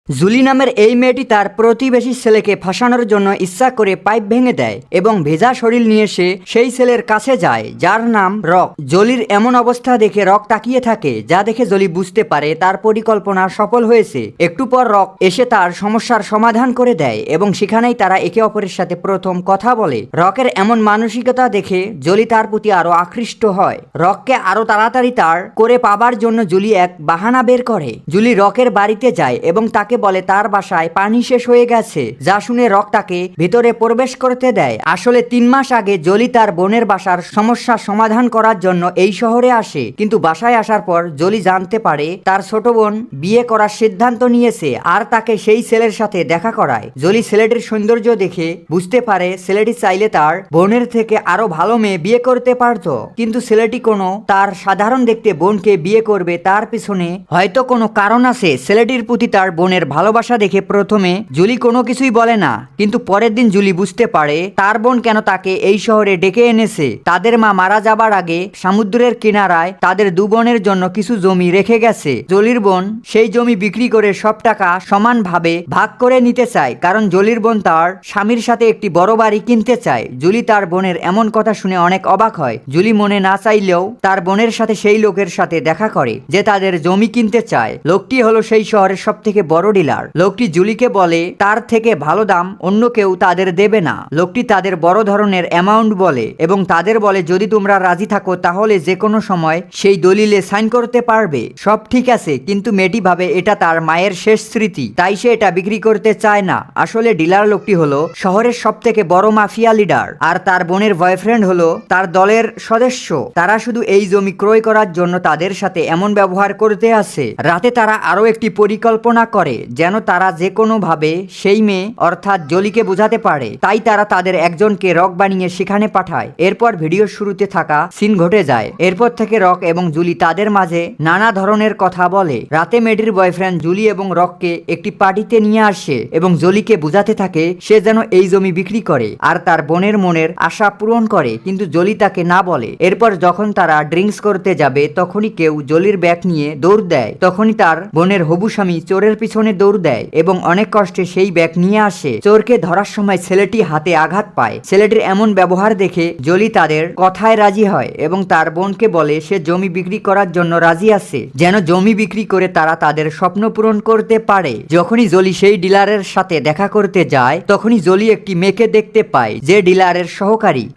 Julie নামের এই মেয়েটি তার প্রতিবেশী ছেলেকে ফাঁসানোর জন্য ইচ্ছা করে পাইপ ভেঙে দেয় এবং ভেজা শরীর নিয়ে সে সেই ছেলের কাছে যায় যার নাম রক। জলির এমন অবস্থা দেখে রক তাকিয়ে থাকে, যা দেখে জলি বুঝতে পারে তার পরিকল্পনা সফল হয়েছে। একটু পর রক এসে তার সমস্যার সমাধান করে দেয় এবং সেখানেই তারা একে অপরের সাথে প্রথম কথা বলে। রকের এমন মানসিকতা দেখে জলি তার প্রতি আরো আকৃষ্ট হয়। রককে আরো তাড়াতাড়ি তার করে পাবার জন্য জুলি এক বাহানা বের করে। জুলি রকের বাড়িতে যায় এবং তাকে বলে তার বাসায় পানি শেষ হয়ে গেছে, যা শুনে রক তাকে ভিতরে প্রবেশ করতে দেয়। আসলে 3 মাস আগে জলি তার বোনের বাসার সমস্যা সমাধান করার জন্য এই শহরে আসে, কিন্তু বাসায় আসার পর জলি জানতে পারে তার ছোট বোন বিয়ে করার সিদ্ধান্ত নিয়েছে আর তাকে সেই ছেলের সাথে দেখা করায়। জলি ছেলেটির সৌন্দর্য দেখে বুঝতে পারে ছেলেটি চাইলে তার বোনের থেকে আরো ভালো মেয়ে বিয়ে করতে পারত, কিন্তু ছেলেটি কোনো তার সাধারণ দেখতে বোনকে বিয়ে করবে তার পিছনে হয়তো কোনো কারণ আছে। ছেলেটির প্রতি তার বোনের ভালোবাসা দেখে প্রথমে জুলি কোনো কিছুই বলে না, কিন্তু পরের দিন জুলি বুঝতে পারে তার বোন কেন তাকে এই শহরে ডেকে এনেছে। তাদের মা মারা যাবার আগে সমুদ্রের কিনারায় তাদের 2 বোনের জন্য কিছু জমি রেখে গেছে। জলির বোন সেই জমি বিক্রি করে সব টাকা সমানভাবে ভাগ করে নিতে চায়, কারণ জলির বোন তার স্বামীর সাথে একটি বড় বাড়ি কিনতে চায়। জুলি তার বোনের এমন কথা শুনে অনেক অবাক হয়। জুলি মনে না চাইলেও তার বোনের সাথে সেই লোকের সাথে দেখা করে যে তাদের জমি কিনতে চায়। লোকটি হলো সেই শহরের সবথেকে বড় ডিলার। লোকটি জুলিকে বলে তার থেকে ভালো দাম অন্য কেউ তাদের দেবে না। লোকটি তাদের বড় ধরনের অ্যামাউন্ট বলে এবং তাদের বলে যদি তোমরা রাজি থাকো তাহলে যে কোনো সময় সেই দলিলে সাইন করতে পারবে। সব ঠিক আছে, কিন্তু মেয়েটি ভাবে এটা তার মায়ের শেষ স্মৃতি, তাই সে এটা বিক্রি করতে চায় না। আসলে ডিলার লোকটি হলো শহরের সবথেকে বড় মাফিয়া লিডার আর তার বোনের বয়ফ্রেন্ড হলো তার দলের সদস্য। তারা শুধু এই জমি ক্রয় করার জন্য তাদের সাথে এমন ব্যবহার করতে আসে। রাতে তারা আরো একটি পরিকল্পনা করে যেন তারা যে কোনো ভাবে সেই মেয়ে অর্থাৎ জলিকে বোঝাতে পারে। তাই তারা তাদের একজনকে রক বানিয়ে সেখানে পাঠায়। এরপর ভিডিওর শুরুতে থাকা সিন ঘটে যায়। এরপর থেকে রক এবং জুলি তাদের মাঝে নানা ধরনের কথা বলে। রাতে মেয়েটির বয়ফ্রেন্ড জুলি এবং রককে একটি পার্টিতে নিয়ে আসে এবং জলিকে বোঝাতে থাকে সে যেন এই জমি বিক্রি করে আর তার বোনের মনের আশা পূরণ করে, কিন্তু জলি তাকে না বলে। এরপর যখন তারা ড্রিঙ্কস করতে যাবে তখনই কেউ জলির ব্যাগ নিয়ে দৌড় দেয়। তখনই তার বোনের হবু স্বামী চোরের পিছনে দৌড় দেয় এবং অনেক কষ্টে সেই ব্যাগ নিয়ে আসে। চোরকে ধরার সময় ছেলেটি হাতে আঘাত পায়। ছেলেটির এমন ব্যবহার দেখে জলি তাদের কথায় রাজি হয় এবং তার বোনকে বলে সে জমি বিক্রি করার জন্য রাজি আছে, যেন জমি বিক্রি করে তারা তাদের স্বপ্ন পূরণ করতে পারে। যখনই জলি সেই ডিলারের সাথে দেখা করতে যায় তখনই জলি একটি মেয়েকে দেখতে পায় যে ডিলারের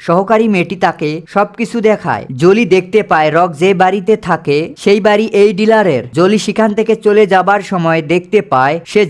সহকারী মেয়েটি তাকে সবকিছু দেখায়। জলি দেখতে পায় রক যে বাড়িতে থাকে সেই বাড়ি এই ডিলারের। জলি সেখান থেকে চলে যাবার সময় দেখতে পায় সে